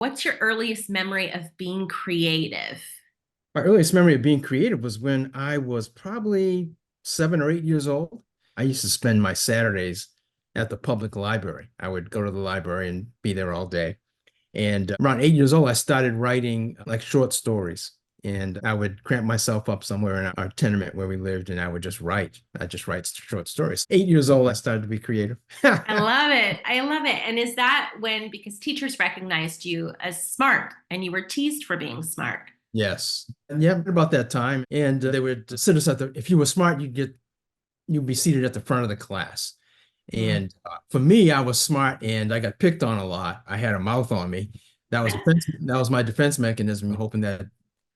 What's your earliest memory of being creative? My earliest memory of being creative was when I was probably 7 or 8 years old. I used to spend my Saturdays at the public library. I would go to the library and be there all day. And around 8 years old, I started writing like short stories. And I would cramp myself up somewhere in our tenement where we lived, and I would just write. I just write short stories. 8 years old, I started to be creative. I love it. I love it. And is that when, because teachers recognized you as smart and you were teased for being smart? Yes. And yeah, about that time. And they would sit us if you were smart, you'd be seated at the front of the class. Mm. And for me, I was smart and I got picked on a lot. I had a mouth on me. That was my defense mechanism, hoping that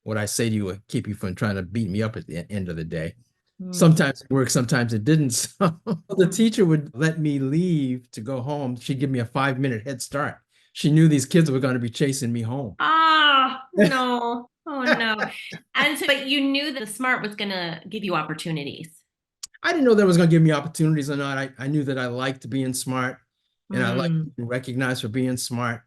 what I say to you would keep you from trying to beat me up at the end of the day. Mm. Sometimes it worked, sometimes it didn't. So the teacher would let me leave to go home. She'd give me a 5 minute head start. She knew these kids were going to be chasing me home. Ah, no. Oh, no. And so, but you knew that the smart was going to give you opportunities. I didn't know that was going to give me opportunities or not. I knew that I liked being smart and I liked Mm. being recognized for being smart.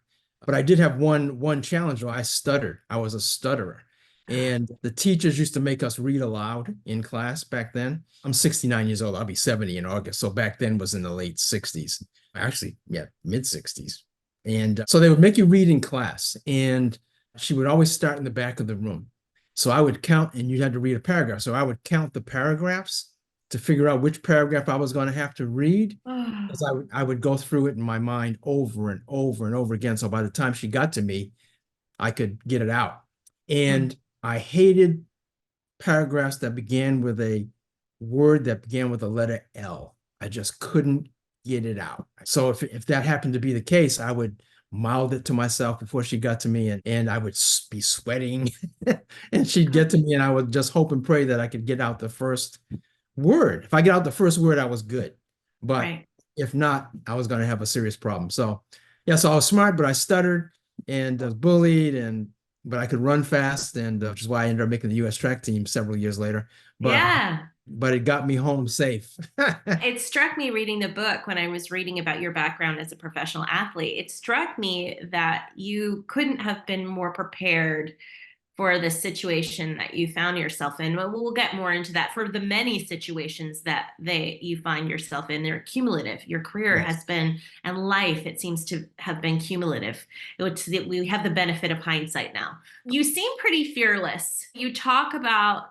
But I did have one challenge though. I stuttered. I was a stutterer. And the teachers used to make us read aloud in class back then. I'm 69 years old. I'll be 70 in August. So back then was in the late 60s. Actually, yeah, mid 60s. And so they would make you read in class. And she would always start in the back of the room. So I would count, and you had to read a paragraph. So I would count the paragraphs to figure out which paragraph I was going to have to read. Because I would go through it in my mind over and over and over again. So by the time she got to me, I could get it out. And I hated paragraphs that began with a word that began with the letter L. I just couldn't get it out. So if that happened to be the case, I would mouth it to myself before she got to me, and I would be sweating and she'd get to me and I would just hope and pray that I could get out the first word. If I get out the first word, I was good. But Right. if not, I was going to have a serious problem. So, yeah, so I was smart, but I stuttered and I was bullied, but I could run fast, and which is why I ended up making the U.S. track team several years later. But Yeah. but it got me home safe. It struck me reading the book when I was reading about your background as a professional athlete. It struck me that you couldn't have been more prepared for the situation that you found yourself in. Well, we'll get more into that. For the many situations that you find yourself in, they're cumulative. Your career Yes. has been, and life, it seems to have been cumulative. We have the benefit of hindsight now. You seem pretty fearless. You talk about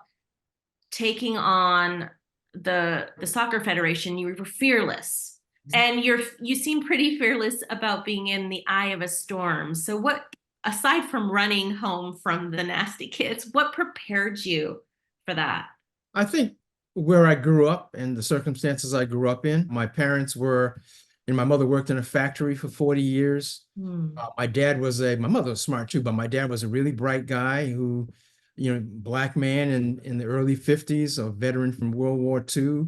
taking on the soccer federation. You were fearless, and you seem pretty fearless about being in the eye of a storm. So what, aside from running home from the nasty kids, what prepared you for that? I think where I grew up and the circumstances I grew up in, my parents were, and my mother worked in a factory for 40 years. Hmm. My mother was smart too, but my dad was a really bright guy who, black man in the early 50s, a veteran from World War II,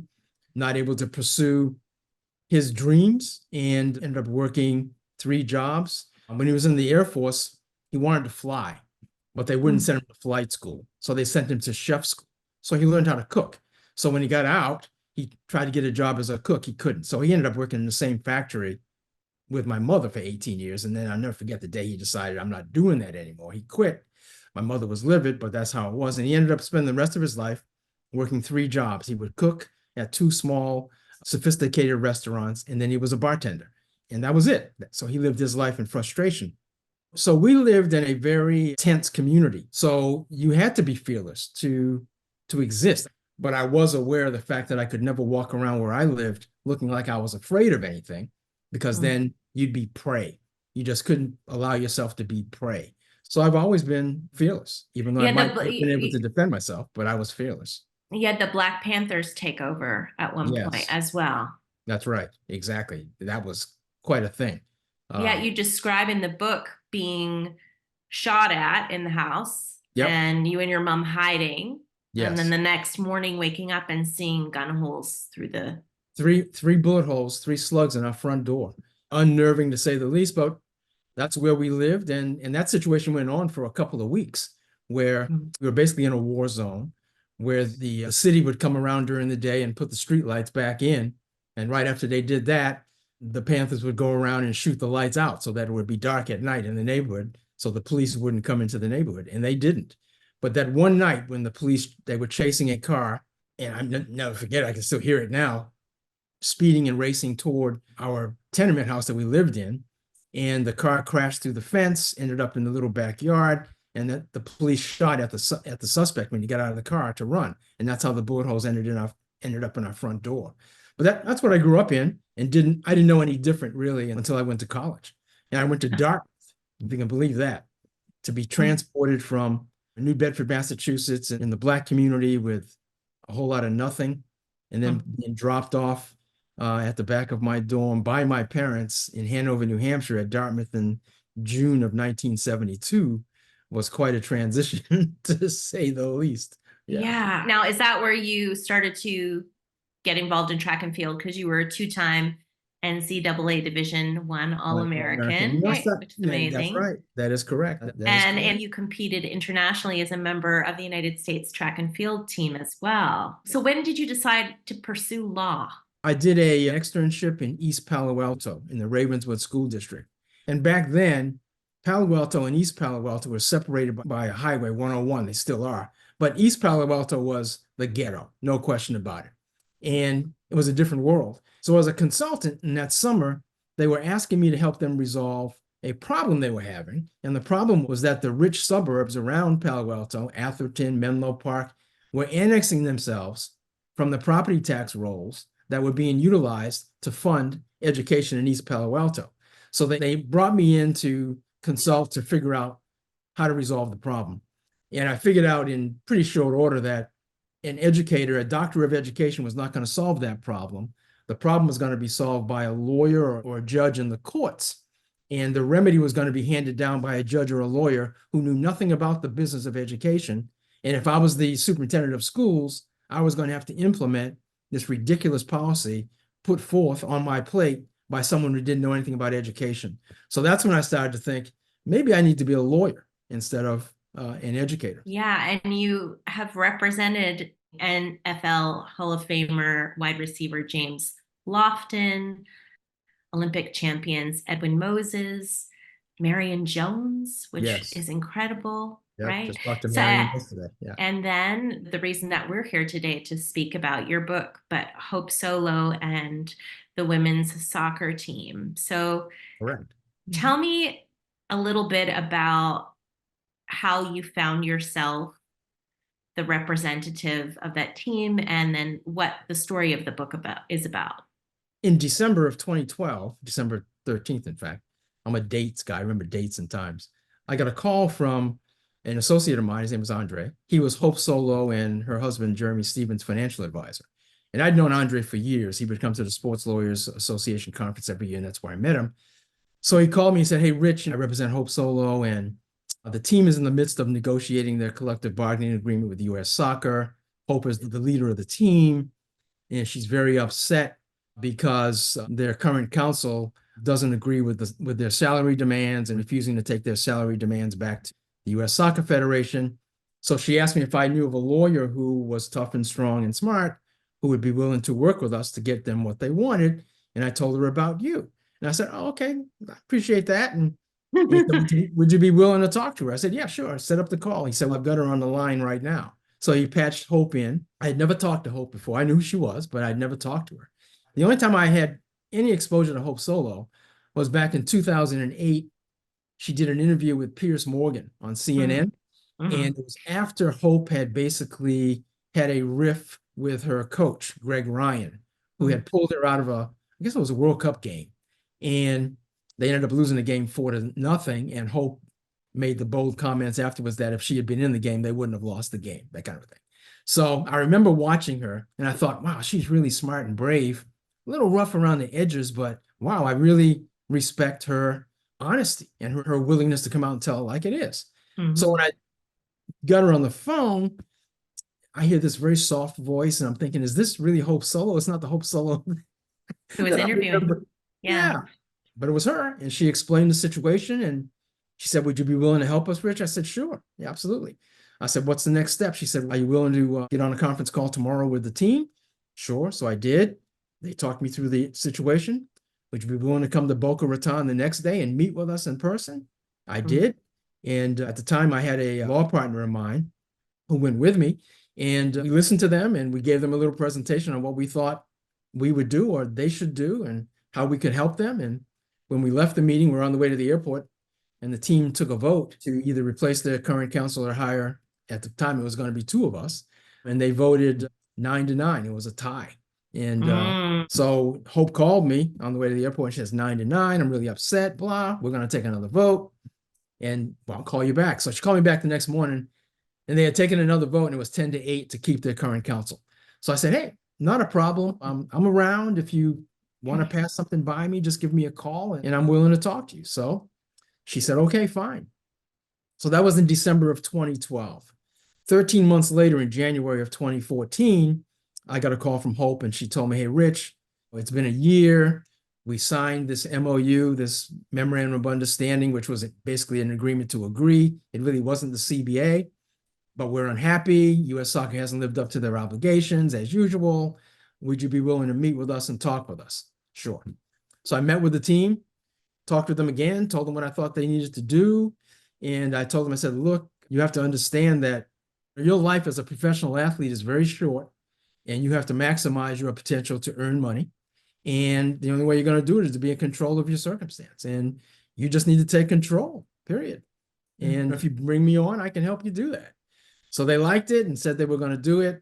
not able to pursue his dreams and ended up working 3 jobs. When he was in the Air Force, he wanted to fly, but they wouldn't Hmm. send him to flight school. So they sent him to chef school. So he learned how to cook. So when he got out, he tried to get a job as a cook. He couldn't. So he ended up working in the same factory with my mother for 18 years. And then I'll never forget the day he decided, I'm not doing that anymore. He quit. My mother was livid, but that's how it was. And he ended up spending the rest of his life working 3 jobs. He would cook at 2 small, sophisticated restaurants, and then he was a bartender. And that was it. So he lived his life in frustration. So we lived in a very tense community. So you had to be fearless to exist. But I was aware of the fact that I could never walk around where I lived looking like I was afraid of anything, because Hmm. then you'd be prey. You just couldn't allow yourself to be prey. So I've always been fearless, even though I You might had not have been able to defend myself, but I was fearless. the Black Panthers take over at one point Yes, as well. that's right. Exactly. That was quite a thing. Yeah, Um, you describe in the book being shot at in the house yep. and you and your mom hiding, and then Yes. the next morning waking up and seeing gun holes through the. Three bullet holes, 3 slugs in our front door. Unnerving to say the least, but that's where we lived. And that situation went on for a couple of weeks where we were basically in a war zone where the city would come around during the day and put the street lights back in. And right after they did that, the Panthers would go around and shoot the lights out so that it would be dark at night in the neighborhood so the police wouldn't come into the neighborhood, and they didn't. But that one night when the police, they were chasing a car, and I'll never forget, I can still hear it now, speeding and racing toward our tenement house that we lived in. And the car crashed through the fence, ended up in the little backyard, and that the police shot at the suspect when he got out of the car to run. And that's how the bullet holes ended up in our front door. But that's what I grew up in, and I didn't know any different really until I went to college. And I went to Dartmouth, if you can believe that, to be transported from New Bedford, Massachusetts, in the Black community with a whole lot of nothing, and then being dropped off at the back of my dorm by my parents in Hanover, New Hampshire at Dartmouth in June of 1972 was quite a transition, to say the least. Yeah. Now, is that where you started to get involved in track and field? Because you were a two-time NCAA Division I All-American, Yes, which is amazing. That's right. That is correct. And you competed internationally as a member of the United States track and field team as well. So when did you decide to pursue law? I did an externship in East Palo Alto in the Ravenswood School District. And back then, Palo Alto and East Palo Alto were separated by a highway 101. They still are. But East Palo Alto was the ghetto, no question about it. And it was a different world. So as a consultant in that summer, they were asking me to help them resolve a problem they were having. And the problem was that the rich suburbs around Palo Alto, Atherton, Menlo Park, were annexing themselves from the property tax rolls that were being utilized to fund education in East Palo Alto. So they brought me in to consult to figure out how to resolve the problem. And I figured out in pretty short order that an educator, a doctor of education, was not going to solve that problem. The problem was going to be solved by a lawyer or a judge in the courts. And the remedy was going to be handed down by a judge or a lawyer who knew nothing about the business of education. And if I was the superintendent of schools, I was going to have to implement this ridiculous policy put forth on my plate by someone who didn't know anything about education. So that's when I started to think, maybe I need to be a lawyer instead of an educator. Yeah, and you have represented NFL Hall of Famer wide receiver James Lofton, Olympic champions Edwin Moses, Marion Jones, which is incredible, right? Just talked to Marion yesterday. Yeah. And then the reason that we're here today to speak about your book, but Hope Solo and the women's soccer team. So correct. Tell me a little bit about how you found yourself the representative of that team, and then what the story of the book is about. In December of 2012, December 13th, in fact, I'm a dates guy. I remember dates and times. I got a call from an associate of mine. His name was Andre. He was Hope Solo and her husband, Jeremy Stevens' financial advisor. And I'd known Andre for years. He would come to the Sports Lawyers Association conference every year, and that's where I met him. So he called me and said, "Hey, Rich, I represent Hope Solo, and the team is in the midst of negotiating their collective bargaining agreement with U.S. Soccer. Hope is the leader of the team, and she's very upset because their current council doesn't agree with their salary demands and refusing to take their salary demands back to the U.S. Soccer Federation. So she asked me if I knew of a lawyer who was tough and strong and smart, who would be willing to work with us to get them what they wanted. And I told her about you. And I said, "Oh, okay, I appreciate that." And he said, "Would you be willing to talk to her?" I said, "Yeah, sure. Set up the call." He said, "Well, I've got her on the line right now." So he patched Hope in. I had never talked to Hope before. I knew who she was, but I'd never talked to her. The only time I had any exposure to Hope Solo was back in 2008. She did an interview with Piers Morgan on CNN. Mm-hmm. And it was after Hope had basically had a riff with her coach, Greg Ryan, who had pulled her out of I guess it was a World Cup game. And they ended up losing the game 4-0. And Hope made the bold comments afterwards that if she had been in the game, they wouldn't have lost the game, that kind of thing. So I remember watching her and I thought, wow, she's really smart and brave, a little rough around the edges, but wow, I really respect her honesty and her willingness to come out and tell it like it is. Mm-hmm. So when I got her on the phone, I hear this very soft voice and I'm thinking, is this really Hope Solo? It's not the Hope Solo who was interviewing. Yeah. But it was her. And she explained the situation and she said, "Would you be willing to help us, Rich?" I said, "Sure. Yeah, absolutely." I said, "What's the next step?" She said, "Are you willing to get on a conference call tomorrow with the team?" Sure. So I did. They talked me through the situation. "Would you be willing to come to Boca Raton the next day and meet with us in person?" I did. And at the time, I had a law partner of mine who went with me, and we listened to them and we gave them a little presentation on what we thought we would do or they should do and how we could help them. And when we left the meeting, we were on the way to the airport, and the team took a vote to either replace their current counsel or hire. At the time, it was going to be two of us, and they voted 9-9. It was a tie. And so Hope called me on the way to the airport. And she says 9-9. I'm really upset. Blah. We're going to take another vote, and well, I'll call you back. So she called me back the next morning, and they had taken another vote, and it was 10-8 to keep their current counsel. So I said, hey, not a problem. I'm around. If you want to pass something by me, just give me a call, and I'm willing to talk to you. So she said, okay, fine. So that was in December of 2012. 13 months later, in January of 2014, I got a call from Hope, and she told me, hey, Rich, it's been a year. We signed this MOU, this memorandum of understanding, which was basically an agreement to agree. It really wasn't the CBA, but we're unhappy. U.S. Soccer hasn't lived up to their obligations as usual. Would you be willing to meet with us and talk with us? Sure. So I met with the team, talked with them again, told them what I thought they needed to do. And I told them, I said, look, you have to understand that your life as a professional athlete is very short, and you have to maximize your potential to earn money. And the only way you're going to do it is to be in control of your circumstance. And you just need to take control, period. And if you bring me on, I can help you do that. So they liked it and said they were going to do it.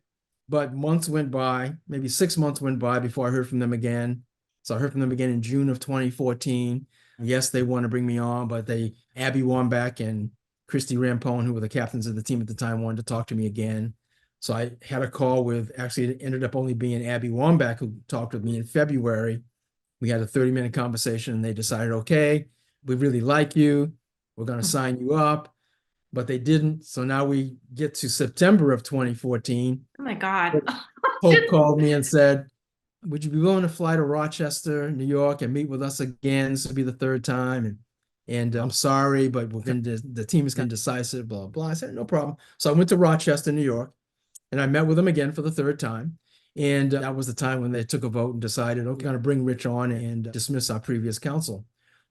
But months went by, maybe 6 months went by before I heard from them again. So I heard from them again in June of 2014. Yes, they want to bring me on, but Abby Wambach and Christy Rampone, who were the captains of the team at the time, wanted to talk to me again. So I had a call with, actually, it ended up only being Abby Wambach who talked with me in February. We had a 30-minute conversation, and they decided, okay, we really like you. We're going to sign you up. But they didn't. So now we get to September of 2014. Oh my God. Hope called me and said, would you be willing to fly to Rochester, New York, and meet with us again? This will be the third time. And I'm sorry, but the team is kind of decisive, blah, blah. I said, no problem. So I went to Rochester, New York, and I met with them again for the third time. And that was the time when they took a vote and decided, okay, we're going to bring Rich on and dismiss our previous counsel.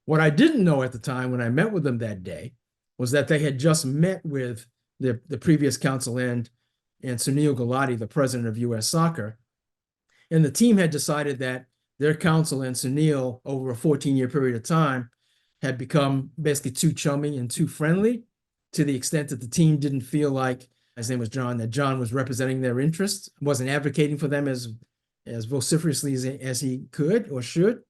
What I didn't know at the time when I met with them that day was that they had just met with the previous counsel and Sunil Gulati, the president of U.S. Soccer. And the team had decided that their counsel and Sunil, over a 14-year period of time, had become basically too chummy and too friendly, to the extent that the team didn't feel like, his name was John, that John was representing their interests, wasn't advocating for them as vociferously as he could or should.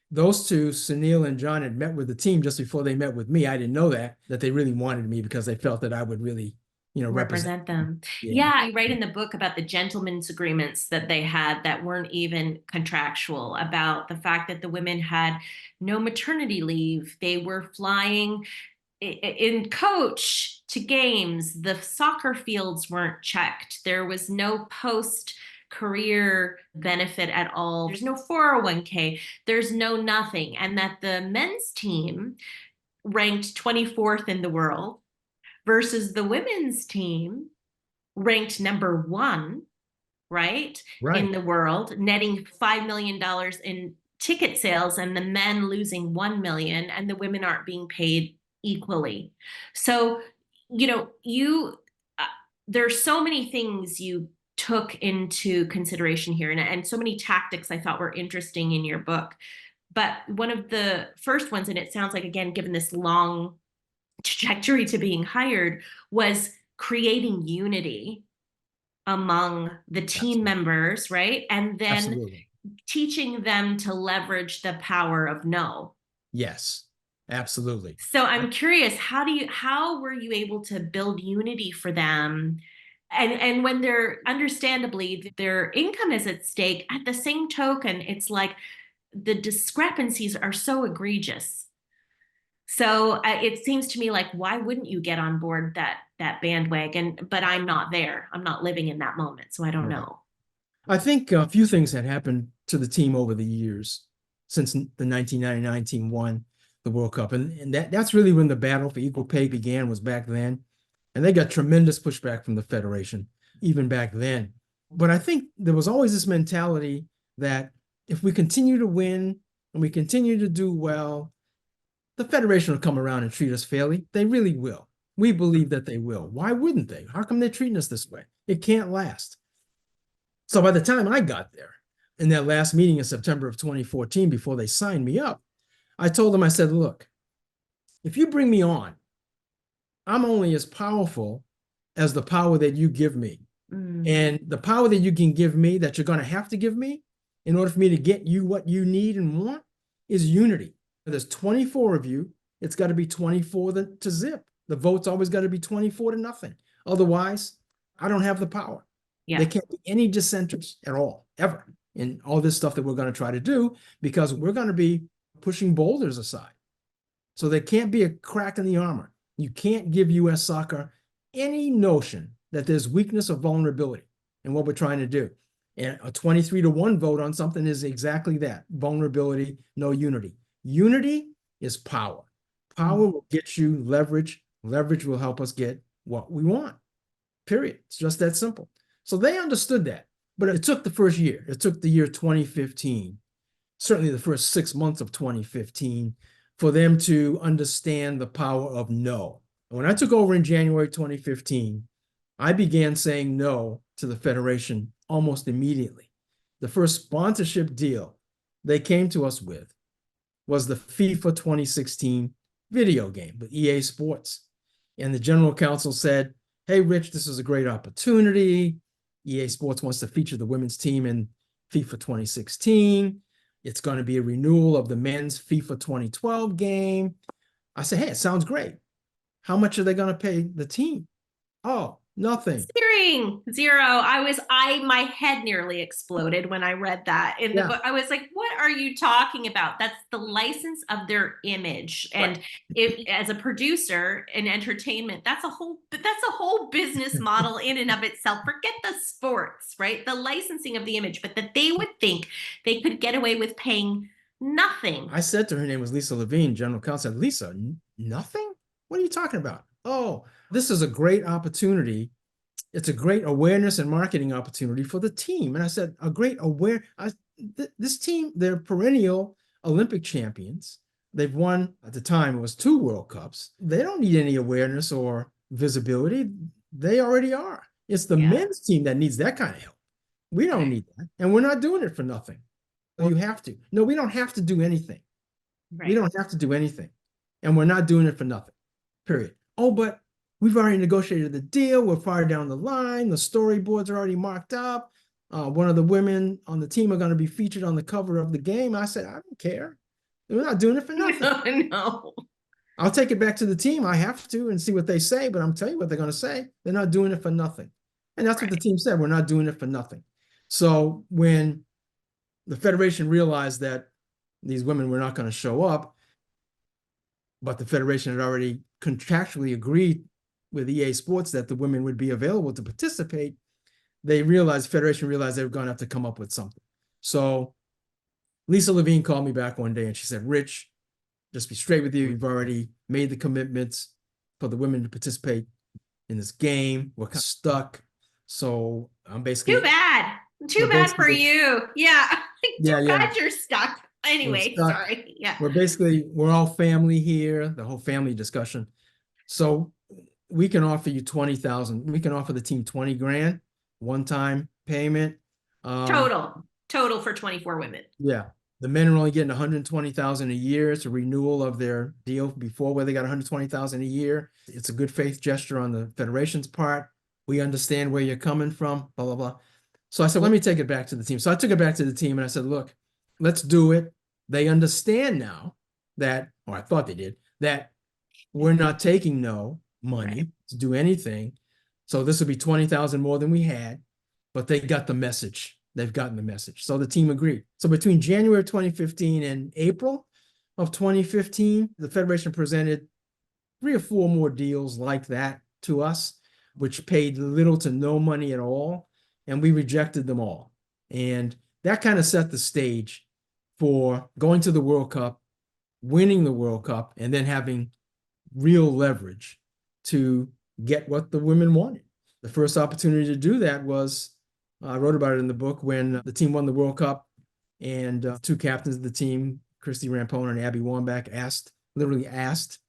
Those two, Sunil and John, had met with the team just before they met with me. I didn't know that they really wanted me because they felt that I would really, represent them. Yeah, you write in the book about the gentlemen's agreements that they had that weren't even contractual, about the fact that the women had no maternity leave. They were flying in coach to games. The soccer fields weren't checked. There was no post career benefit at all. There's no 401k. There's no nothing. And that the men's team ranked 24th in the world versus the women's team ranked number 1, right, in the world, netting $5 million in ticket sales, and the men losing 1 million, and the women aren't being paid equally. So, there's so many things you took into consideration here, and so many tactics I thought were interesting in your book. But one of the first ones, and it sounds like, again, given this long trajectory to being hired, was creating unity among the team members, right? And then teaching them to leverage the power of no. Yes, absolutely. So I'm curious, how were you able to build unity for them? And when they're, understandably, their income is at stake, at the same token, it's like the discrepancies are so egregious. So it seems to me like, why wouldn't you get on board that bandwagon? But I'm not there. I'm not living in that moment, so I don't know. I think a few things had happened to the team over the years since the 1999 team won the World Cup. And that's really when the battle for equal pay began, was back then. And they got tremendous pushback from the Federation, even back then. But I think there was always this mentality that if we continue to win and we continue to do well, the Federation will come around and treat us fairly. They really will. We believe that they will. Why wouldn't they? How come they're treating us this way? It can't last. So by the time I got there, in that last meeting in September of 2014, before they signed me up, I told them, I said, look, if you bring me on, I'm only as powerful as the power that you give me. And the power that you can give me, that you're going to have to give me in order for me to get you what you need and want, is unity. There's 24 of you. It's got to be 24 to zip. The vote's always got to be 24 to nothing. Otherwise, I don't have the power. Yeah. There can't be any dissenters at all, ever, in all this stuff that we're going to try to do, because we're going to be pushing boulders aside. So there can't be a crack in the armor. You can't give U.S. soccer any notion that there's weakness or vulnerability in what we're trying to do. And a 23-1 vote on something is exactly that: vulnerability, no unity. Unity is power. Power will get you leverage. Leverage will help us get what we want, period. It's just that simple. So they understood that, but it took the first year. It took the year 2015, certainly the first 6 months of 2015, for them to understand the power of no. And when I took over in January 2015, I began saying no to the Federation almost immediately. The first sponsorship deal they came to us with was the FIFA 2016 video game with EA Sports. And the general counsel said, hey, Rich, this is a great opportunity. EA Sports wants to feature the women's team in FIFA 2016. It's going to be a renewal of the men's FIFA 2012 game. I said, hey, it sounds great. How much are they going to pay the team? Oh, nothing. Zero. My head nearly exploded when I read that in the book. I was like, what are you talking about? That's the license of their image. And if, as a producer in entertainment, that's a whole business model in and of itself. Forget the sports, right? The licensing of the image, but that they would think they could get away with paying nothing. I said to her, name was Lisa Levine, general counsel. Lisa, nothing? What are you talking about? Oh, this is a great opportunity. It's a great awareness and marketing opportunity for the team. And I said, this team, they're perennial Olympic champions. They've won, at the time, it was 2 World Cups. They don't need any awareness or visibility. They already are. It's the men's team that needs that kind of help. We don't need that. And we're not doing it for nothing. You have to. No, we don't have to do anything. We don't have to do anything. And we're not doing it for nothing, period. Oh, but we've already negotiated the deal. We're far down the line. The storyboards are already marked up. One of the women on the team are going to be featured on the cover of the game. I said, I don't care. We're not doing it for nothing. No. I'll take it back to the team. I have to and see what they say, but I'm telling you what they're going to say. They're not doing it for nothing. And that's what the team said. We're not doing it for nothing. So when the Federation realized that these women were not going to show up, but the Federation had already contractually agreed with EA Sports that the women would be available to participate, Federation realized they were going to have to come up with something. So Lisa Levine called me back one day and she said, Rich, just be straight with you. You've already made the commitments for the women to participate in this game. We're kind of stuck. So I'm basically— Too bad. Too bad for you. Yeah. Too bad you're stuck. Anyway, sorry. Yeah. We're all family here, the whole family discussion. So we can offer you 20,000. We can offer the team 20 grand, one-time payment. Total for 24 women. Yeah. The men are only getting 120,000 a year. It's a renewal of their deal before, where they got 120,000 a year. It's a good faith gesture on the Federation's part. We understand where you're coming from, blah, blah, blah. So I said, let me take it back to the team. So I took it back to the team and I said, look, let's do it. They understand now that, or I thought they did, that we're not taking no money to do anything. So this would be 20,000 more than we had, but they got the message. They've gotten the message. So the team agreed. So between January of 2015 and April of 2015, the Federation presented 3 or 4 more deals like that to us, which paid little to no money at all. And we rejected them all. And that kind of set the stage for going to the World Cup, winning the World Cup, and then having real leverage to get what the women wanted. The first opportunity to do that was, I wrote about it in the book, when the team won the World Cup and 2 captains of the team, Christy Rampone and Abby Wambach, asked literally asked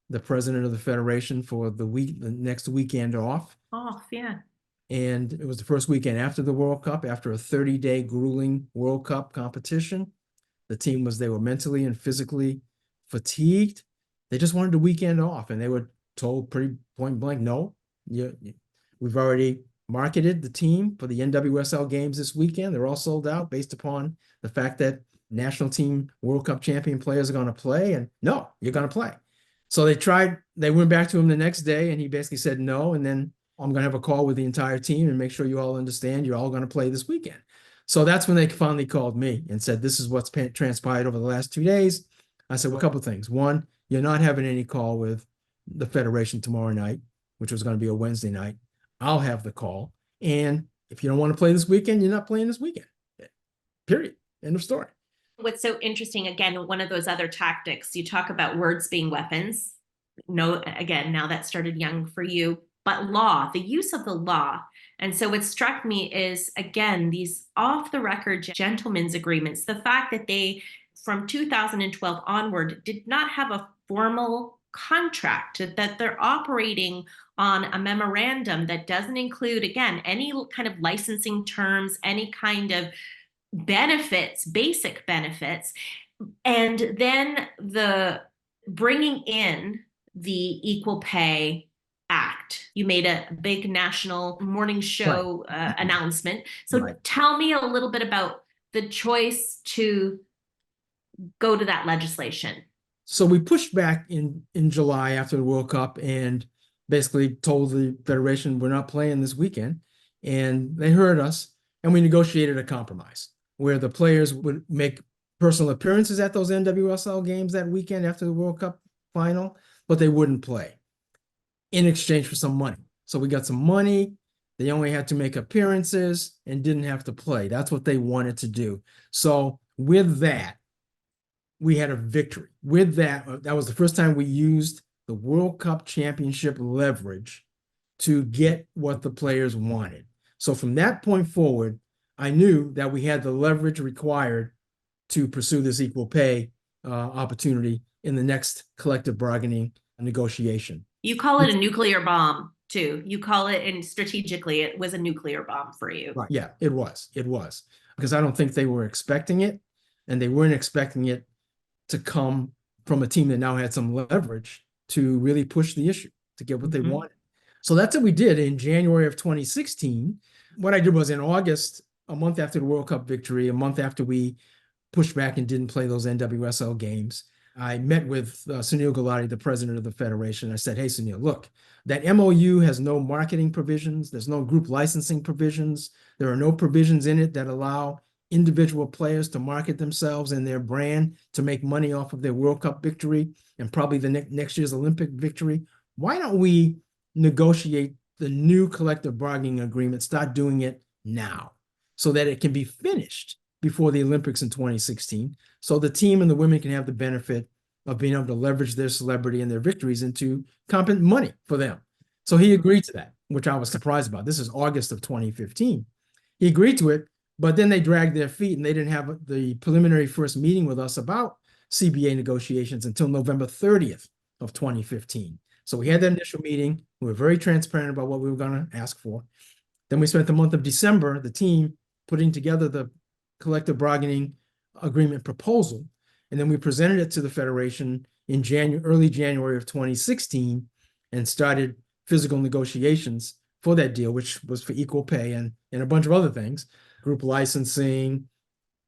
the president of the federation for the next weekend off. Off, yeah. And it was the first weekend after the World Cup, after a 30-day grueling World Cup competition. They were mentally and physically fatigued. They just wanted the weekend off, and they were told pretty point blank, no, we've already marketed the team for the NWSL games this weekend. They're all sold out based upon the fact that national team World Cup champion players are going to play, and no, you're going to play. So they went back to him the next day, and he basically said no, and then I'm going to have a call with the entire team and make sure you all understand you're all going to play this weekend. So that's when they finally called me and said, this is what's transpired over the last 2 days. I said, well, a couple of things. One, you're not having any call with the federation tomorrow night, which was going to be a Wednesday night. I'll have the call. And if you don't want to play this weekend, you're not playing this weekend. Period. End of story. What's so interesting, again, one of those other tactics, you talk about words being weapons. No, again, now that started young for you, but law, the use of the law. And so what struck me is, again, these off the record gentlemen's agreements, the fact that they, from 2012 onward, did not have a formal contract, that they're operating on a memorandum that doesn't include, again, any kind of licensing terms, any kind of benefits, basic benefits. And then the bringing in the Equal Pay Act. You made a big national morning show announcement. So tell me a little bit about the choice to go to that legislation. So we pushed back in July after the World Cup and basically told the federation we're not playing this weekend. And they heard us, and we negotiated a compromise where the players would make personal appearances at those NWSL games that weekend after the World Cup final, but they wouldn't play in exchange for some money. So we got some money. They only had to make appearances and didn't have to play. That's what they wanted to do. So with that, we had a victory. With that, that was the first time we used the World Cup championship leverage to get what the players wanted. So from that point forward, I knew that we had the leverage required to pursue this equal pay opportunity in the next collective bargaining negotiation. You call it a nuclear bomb too. You call it, and strategically, it was a nuclear bomb for you. Right. Yeah, it was. It was. Because I don't think they were expecting it, and they weren't expecting it to come from a team that now had some leverage to really push the issue to get what they wanted. So that's what we did in January of 2016. What I did was in August, a month after the World Cup victory, a month after we pushed back and didn't play those NWSL games, I met with Sunil Gulati, the president of the federation. I said, hey, Sunil, look, that MOU has no marketing provisions. There's no group licensing provisions. There are no provisions in it that allow individual players to market themselves and their brand to make money off of their World Cup victory and probably the next year's Olympic victory. Why don't we negotiate the new collective bargaining agreement, start doing it now so that it can be finished before the Olympics in 2016, so the team and the women can have the benefit of being able to leverage their celebrity and their victories into competent money for them. So he agreed to that, which I was surprised about. This is August of 2015. He agreed to it, but then they dragged their feet and they didn't have the preliminary first meeting with us about CBA negotiations until November 30th of 2015. So we had that initial meeting. We were very transparent about what we were going to ask for. Then we spent the month of December, the team, putting together the collective bargaining agreement proposal. And then we presented it to the federation in early January of 2016 and started physical negotiations for that deal, which was for equal pay and a bunch of other things, group licensing,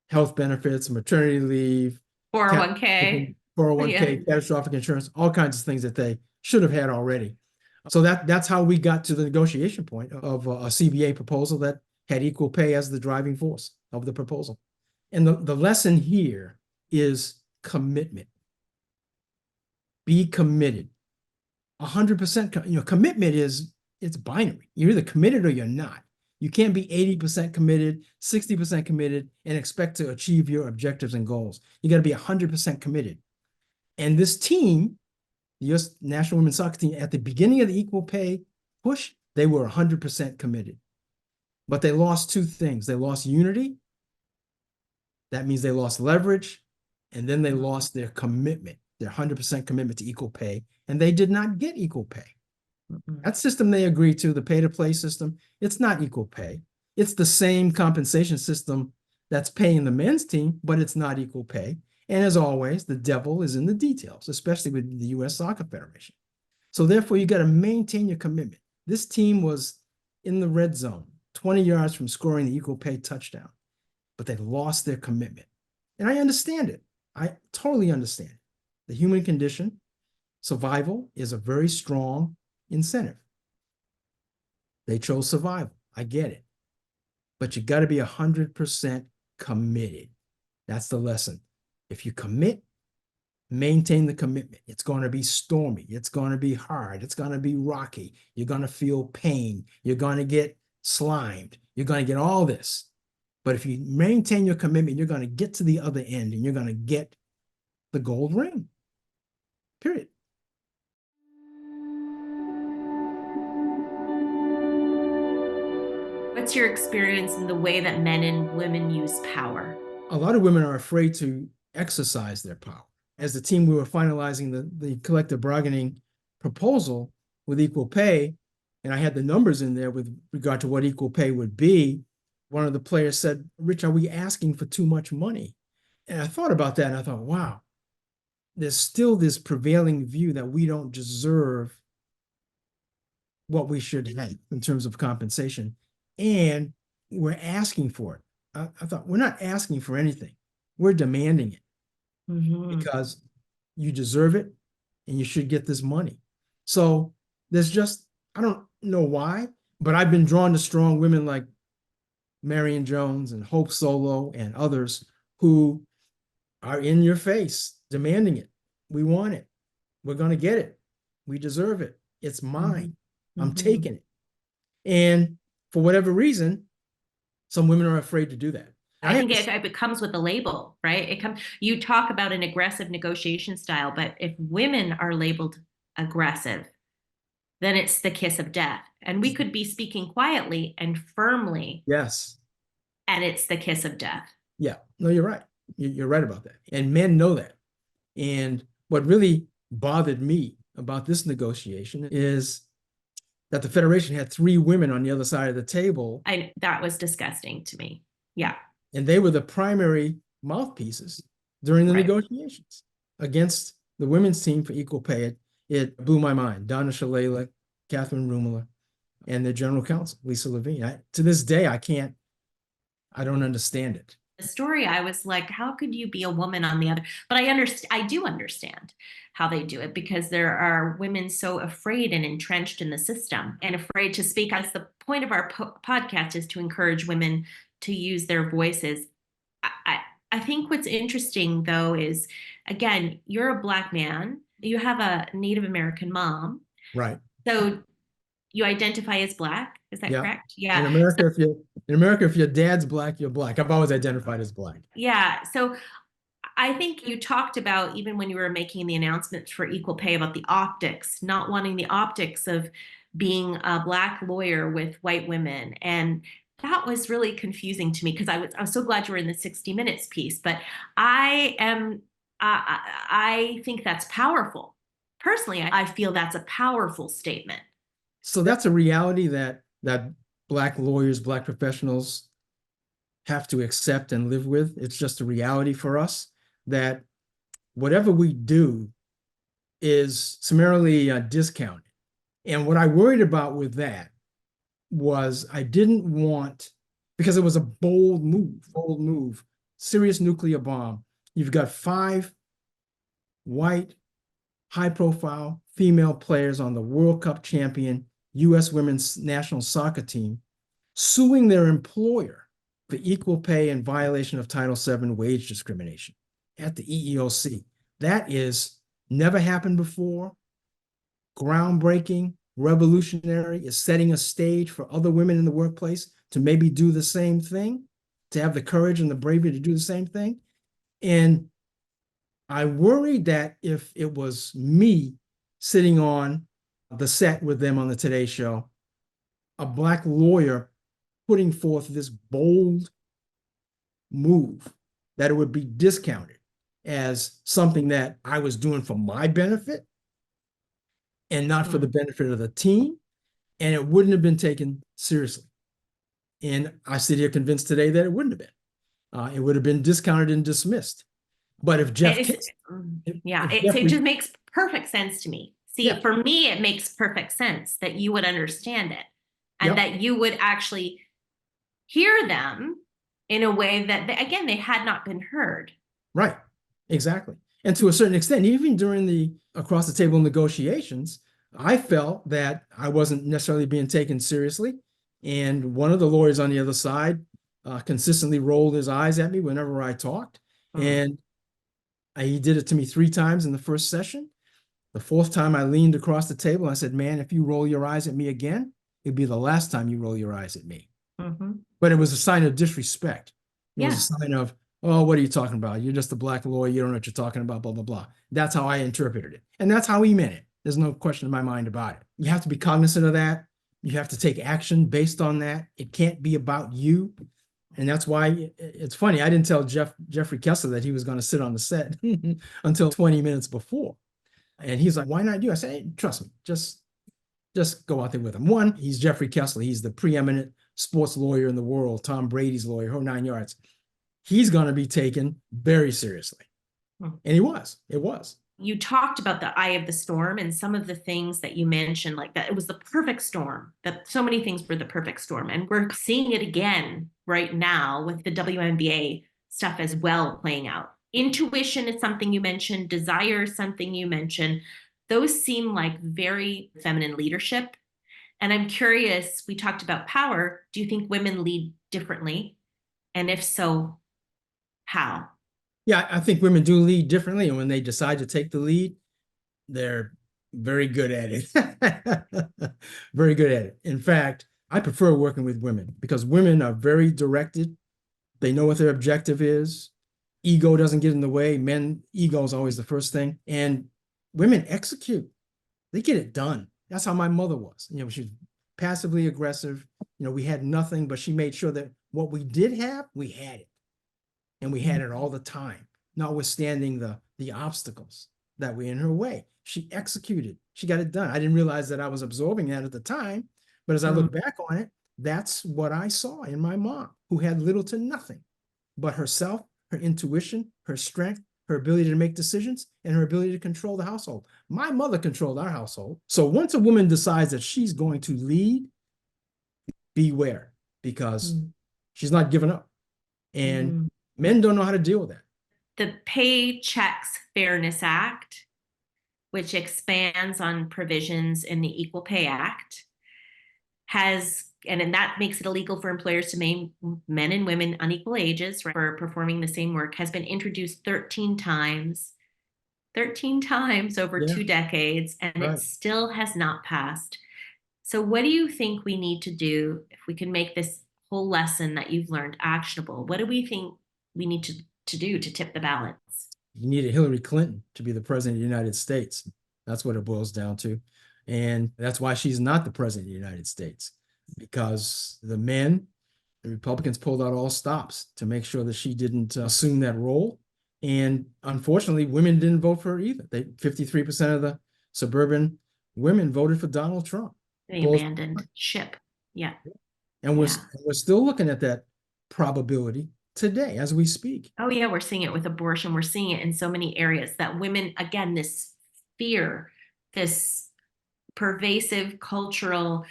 health benefits, maternity leave, 401k, 401k, catastrophic insurance, all kinds of things that they should have had already. So that's how we got to the negotiation point of a CBA proposal that had equal pay as the driving force of the proposal. And the lesson here is commitment. Be committed. 100%, commitment it's binary. You're either committed or you're not. You can't be 80% committed, 60% committed, and expect to achieve your objectives and goals. You got to be 100% committed. And this team, the U.S. National Women's Soccer Team, at the beginning of the equal pay push, they were 100% committed. But they lost two things. They lost unity. That means they lost leverage. And then they lost their commitment their 100% commitment to equal pay, and they did not get equal pay. Mm-mm. That system they agreed to, the pay-to-play system, it's not equal pay. It's the same compensation system that's paying the men's team, but it's not equal pay. And as always, the devil is in the details, especially with the U.S. Soccer Federation. So therefore, you got to maintain your commitment. This team was in the red zone, 20 yards from scoring the equal pay touchdown, but they lost their commitment. And I understand it. I totally understand it. The human condition, survival, is a very strong incentive. They chose survival. I get it. But you got to be 100% committed. That's the lesson. If you commit, maintain the commitment. It's going to be stormy. It's going to be hard. It's going to be rocky. You're going to feel pain. You're going to get slimed. You're going to get all this. But if you maintain your commitment, you're going to get to the other end and you're going to get the gold ring. Period. What's your experience in the way that men and women use power? A lot of women are afraid to exercise their power. As the team, we were finalizing the collective bargaining proposal with equal pay, and I had the numbers in there with regard to what equal pay would be. One of the players said, "Rich, are we asking for too much money?" And I thought about that, and I thought, wow, there's still this prevailing view that we don't deserve what we should have in terms of compensation, and we're asking for it. I thought, we're not asking for anything. We're demanding it because you deserve it and you should get this money. So there's just, I don't know why, but I've been drawn to strong women like Marion Jones and Hope Solo and others who are in your face demanding it. We want it. We're going to get it. We deserve it. It's mine. I'm taking it. And for whatever reason, some women are afraid to do that. I think it comes with a label, right? You talk about an aggressive negotiation style, but if women are labeled aggressive, then it's the kiss of death. And we could be speaking quietly and firmly. Yes. And it's the kiss of death. Yeah. No, you're right. You're right about that. And men know that. And what really bothered me about this negotiation is that the Federation had 3 women on the other side of the table. That was disgusting to me. Yeah. And they were the primary mouthpieces during the negotiations against the women's team for equal pay. It blew my mind. Donna Shalala, Catherine Rumela, and the general counsel, Lisa Levine. To this day, I don't understand it. The story, I was like, how could you be a woman on the other? But I do understand how they do it, because there are women so afraid and entrenched in the system and afraid to speak. As the point of our podcast is to encourage women to use their voices. I think what's interesting, though, is, again, you're a Black man. You have a Native American mom. Right. So you identify as Black. Is that correct? Yeah. In America, if your dad's Black, you're Black. I've always identified as Black. Yeah. So I think you talked about, even when you were making the announcement for equal pay, about the optics, not wanting the optics of being a Black lawyer with white women. And that was really confusing to me, because I was so glad you were in the 60 Minutes piece. But I think that's powerful. Personally, I feel that's a powerful statement. So that's a reality that Black lawyers, Black professionals have to accept and live with. It's just a reality for us that whatever we do is summarily discounted. And what I worried about with that was I didn't want, because it was a bold move, serious nuclear bomb. You've got 5 white, high-profile female players on the World Cup champion U.S. women's national soccer team suing their employer for equal pay and violation of Title VII wage discrimination at the EEOC. That is never happened before. Groundbreaking, revolutionary, is setting a stage for other women in the workplace to maybe do the same thing, to have the courage and the bravery to do the same thing. And I worried that if it was me sitting on the set with them on the Today Show, a Black lawyer putting forth this bold move, that it would be discounted. as something that I was doing for my benefit and not for the benefit of the team, and it wouldn't have been taken seriously. And I sit here convinced today that it wouldn't have been. It would have been discounted and dismissed. But if It just makes perfect sense to me. See, Yeah. for me, it makes perfect sense that you would understand it and that you would actually hear them in a way that, again, they had not been heard. Right. Exactly. And to a certain extent, even during the across the table negotiations, I felt that I wasn't necessarily being taken seriously. And one of the lawyers on the other side consistently rolled his eyes at me whenever I talked. And he did it to me 3 times in the first session. The 4th time I leaned across the table and I said, man, if you roll your eyes at me again, it'd be the last time you roll your eyes at me. But it was a sign of disrespect. It was a sign of, oh, what are you talking about? You're just a black lawyer. You don't know what you're talking about, blah, blah, blah. That's how I interpreted it. And that's how he meant it. There's no question in my mind about it. You have to be cognizant of that. You have to take action based on that. It can't be about you. And that's why it's funny. I didn't tell Jeffrey Kessler that he was going to sit on the set until 20 minutes before. And he's like, why not you? I said, hey, trust me, just go out there with him. One, he's Jeffrey Kessler. He's the preeminent sports lawyer in the world, Tom Brady's lawyer, whole 9 yards. He's going to be taken very seriously. And it was. You talked about the eye of the storm and some of the things that you mentioned, like that it was the perfect storm, that so many things were the perfect storm. And we're seeing it again right now with the WNBA stuff as well playing out. Intuition is something you mentioned. Desire is something you mentioned. Those seem like very feminine leadership. And I'm curious, we talked about power. Do you think women lead differently? And if so, how? Yeah, I think women do lead differently. And when they decide to take the lead, they're very good at it. Very good at it. In fact, I prefer working with women because women are very directed. They know what their objective is. Ego doesn't get in the way. Men, ego is always the first thing. And women execute. They get it done. That's how my mother was. She was passively aggressive. We had nothing, but she made sure that what we did have, we had it. And we had it all the time, notwithstanding the obstacles that were in her way. She executed. She got it done. I didn't realize that I was absorbing that at the time. But as I look back on it, that's what I saw in my mom, who had little to nothing but herself, her intuition, her strength, her ability to make decisions, and her ability to control the household. My mother controlled our household. So once a woman decides that she's going to lead, beware, because she's not giving up. And men don't know how to deal with that. The Paycheck Fairness Act, which expands on provisions in the Equal Pay Act, and that makes it illegal for employers to pay men and women unequal ages for performing the same work, has been introduced 13 times over 2 decades, and it still has not passed. So what do you think we need to do if we can make this whole lesson that you've learned actionable? What do we think we need to do to tip the balance? You need a Hillary Clinton to be the president of the United States. That's what it boils down to. And that's why she's not the president of the United States, because the Republicans pulled out all stops to make sure that she didn't assume that role. And unfortunately, women didn't vote for her either. 53% of the suburban women voted for Donald Trump. They abandoned ship. Yeah. And we're still looking at that probability today as we speak. Oh, yeah, we're seeing it with abortion. We're seeing it in so many areas that women, again, this fear, this pervasive cultural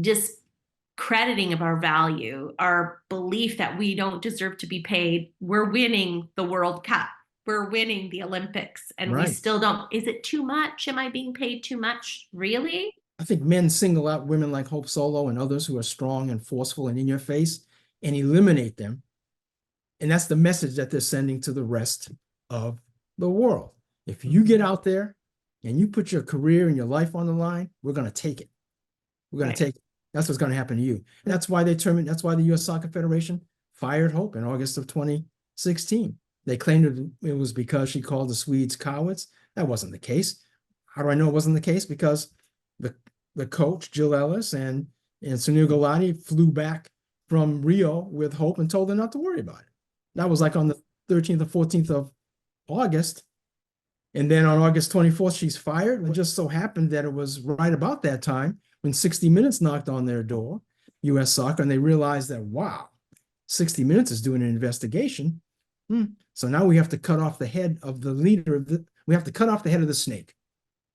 discrediting of our value, our belief that we don't deserve to be paid. We're winning the World Cup. We're winning the Olympics, and we still don't. Is it too much? Am I being paid too much? Really? I think men single out women like Hope Solo and others who are strong and forceful and in your face and eliminate them. And that's the message that they're sending to the rest of the world. If you get out there and you put your career and your life on the line, we're going to take it. We're going to take it. That's what's going to happen to you. And that's why that's why the U.S. Soccer Federation fired Hope in August of 2016. They claimed it was because she called the Swedes cowards. That wasn't the case. How do I know it wasn't the case? Because the coach, Jill Ellis, and Sunil Gulati flew back from Rio with Hope and told her not to worry about it. That was like on the 13th or 14th of August. And then on August 24th, she's fired. It just so happened that it was right about that time when 60 Minutes knocked on their door, U.S. Soccer, and they realized that, wow, 60 Minutes is doing an investigation. So now we have to cut off the head of the leader of we have to cut off the head of the snake,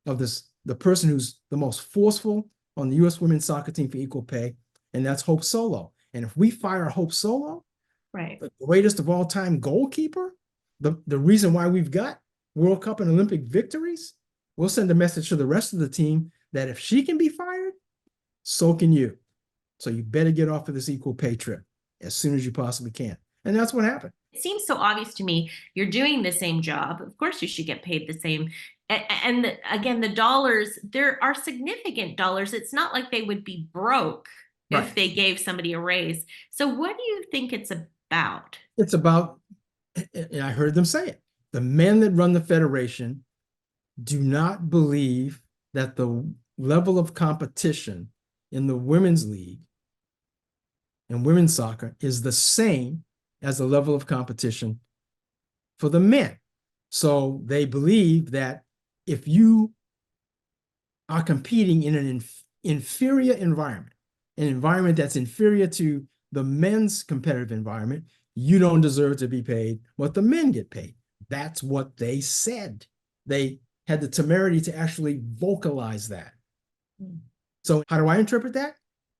of the person who's the most forceful on the U.S. women's soccer team for equal pay, and that's Hope Solo. And if we fire Hope Solo, right, the greatest of all time goalkeeper, the reason why we've got World Cup and Olympic victories, we'll send a message to the rest of the team that if she can be fired, so can you. So you better get off of this equal pay trip as soon as you possibly can. And that's what happened. It seems so obvious to me. You're doing the same job. Of course, you should get paid the same. And again, the dollars, there are significant dollars. It's not like they would be broke if they gave somebody a raise. So what do you think it's about? It's about, and I heard them say it, the men that run the federation do not believe that the level of competition in the women's league and women's soccer is the same as the level of competition for the men. So they believe that if you are competing in an inferior environment, an environment that's inferior to the men's competitive environment, you don't deserve to be paid what the men get paid. That's what they said. They had the temerity to actually vocalize that. So how do I interpret that?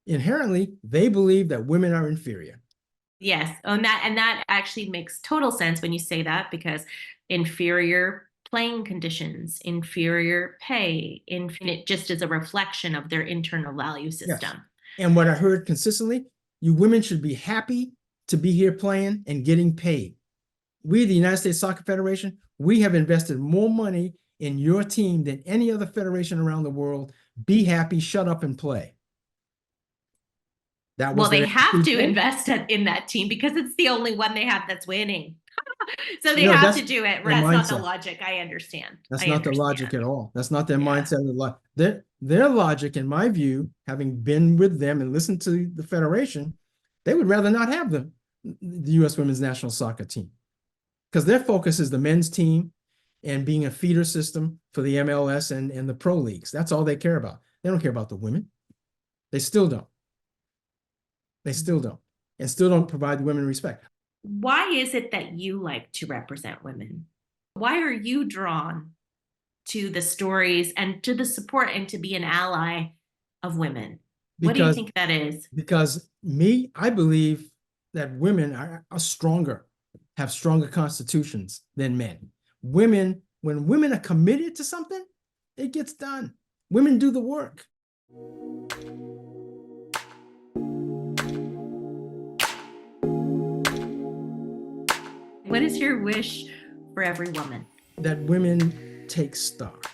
Inherently, they believe that women are inferior. Yes, and that actually makes total sense when you say that, because inferior playing conditions, inferior pay, it just is a reflection of their internal value system. Yes. And what I heard consistently, you women should be happy to be here playing and getting paid. We, the United States Soccer Federation, we have invested more money in your team than any other federation around the world. Be happy, shut up, and play. That was they have to invest in that team because it's the only one they have that's winning. So they have to do it. That's not the logic. I understand. That's not the logic at all. That's not their mindset. Their logic, in my view, having been with them and listened to the federation, they would rather not have the U.S. women's national soccer team, because their focus is the men's team and being a feeder system for the MLS and the pro leagues. That's all they care about. They don't care about the women. They still don't. They still don't, and still don't provide the women respect. Why is it that you like to represent women? Why are you drawn to the stories and to the support and to be an ally of women? What do you think that is? Because I believe that women are stronger, have stronger constitutions than men. When women are committed to something, it gets done. Women do the work. What is your wish for every woman? That women take stock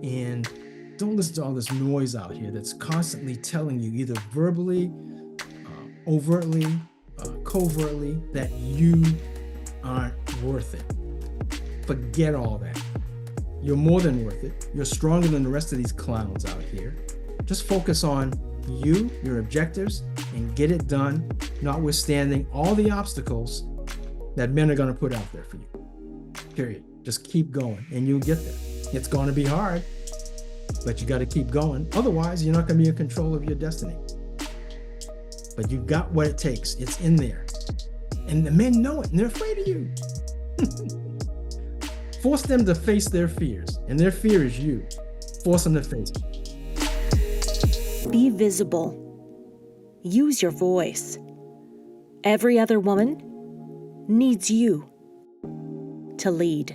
and don't listen to all this noise out here that's constantly telling you, either verbally, overtly, covertly, that you aren't worth it. Forget all that. You're more than worth it. You're stronger than the rest of these clowns out here. Just focus on you, your objectives, and get it done, notwithstanding all the obstacles that men are going to put out there for you. Period. Just keep going and you'll get there. It's going to be hard, but you got to keep going. Otherwise, you're not going to be in control of your destiny. But you've got what it takes. It's in there. And the men know it and they're afraid of you. Force them to face their fears, and their fear is you. Force them to face it. Be visible. Use your voice. Every other woman needs you to lead.